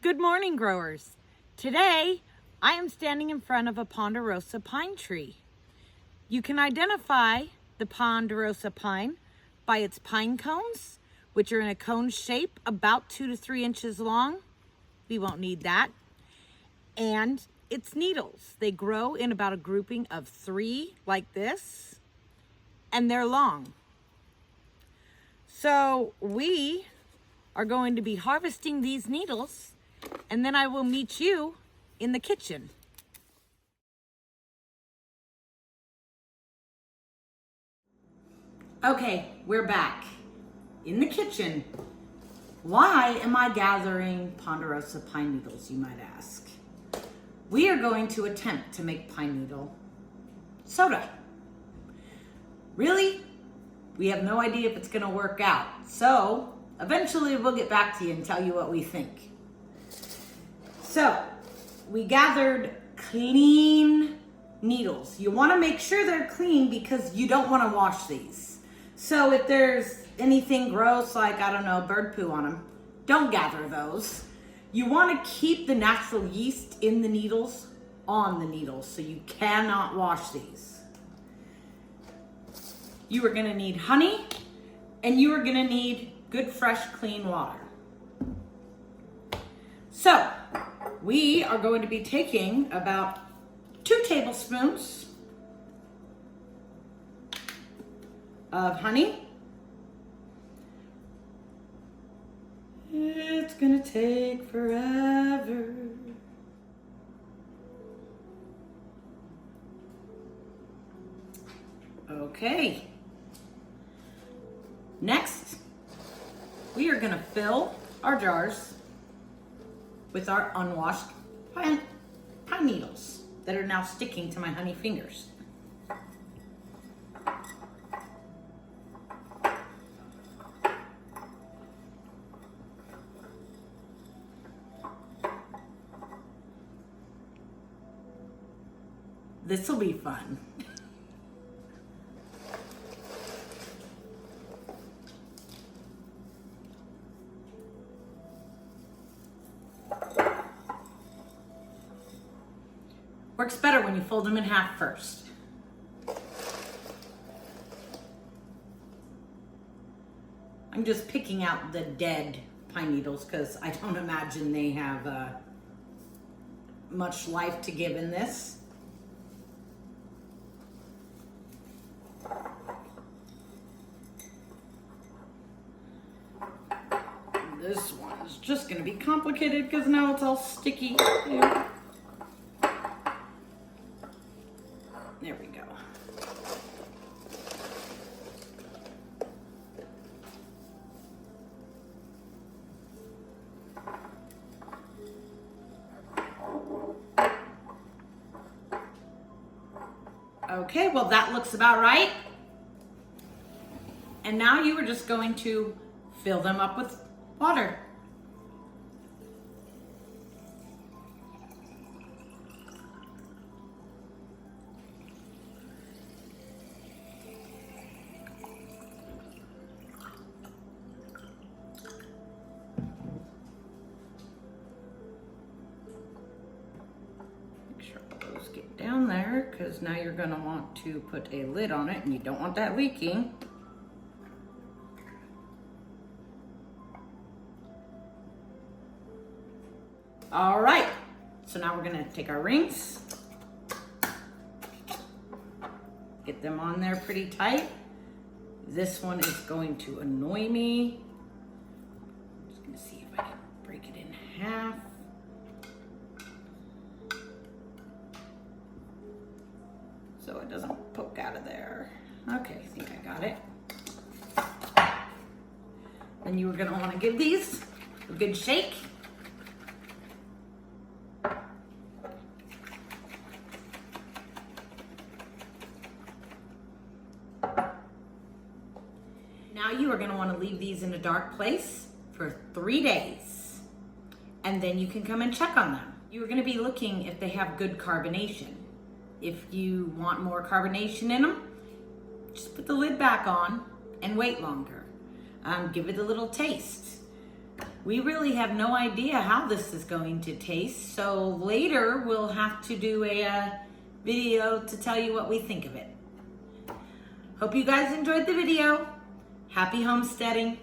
Good morning, growers. Today, I am standing in front of a ponderosa pine tree. You can identify the ponderosa pine by its pine cones, which are in a cone shape about 2 to 3 inches long. We won't need that. And its needles. They grow in about a grouping of 3 like this, and they're long. So we are going to be harvesting these needles, and then I will meet you in the kitchen. Okay, we're back in the kitchen. Why am I gathering ponderosa pine needles, you might ask? We are going to attempt to make pine needle soda. Really? We have no idea if it's gonna work out. So eventually we'll get back to you and tell you what we think. So we gathered clean needles. You wanna make sure they're clean because you don't wanna wash these. So if there's anything gross, like, I don't know, bird poo on them, don't gather those. You wanna keep the natural yeast in the needles on the needles, so you cannot wash these. You are gonna need honey, and you are gonna need good, fresh, clean water. So, we are going to be taking about 2 tablespoons of honey. It's gonna take forever. Okay. Next, we are gonna fill our jars with our unwashed pine needles that are now sticking to my honey fingers. This will be fun. Works better when you fold them in half first. I'm just picking out the dead pine needles because I don't imagine they have much life to give in this. This one is just going to be complicated because now it's all sticky. There we go. Okay, well that looks about right. And now you are just going to fill them up with water. Make sure all those get down there, because now you're going to want to put a lid on it and you don't want that leaking. All right, so now we're gonna take our rings, get them on there pretty tight. This one is going to annoy me. I'm just gonna see if I can break it in half. So it doesn't poke out of there. Okay, I think I got it. Then you are gonna wanna give these a good shake. Now you are going to want to leave these in a dark place for 3 days, and then you can come and check on them. You are going to be looking if they have good carbonation. If you want more carbonation in them, just put the lid back on and wait longer. Give it a little taste. We really have no idea how this is going to taste, so later we'll have to do a video to tell you what we think of it. Hope you guys enjoyed the video. Happy homesteading.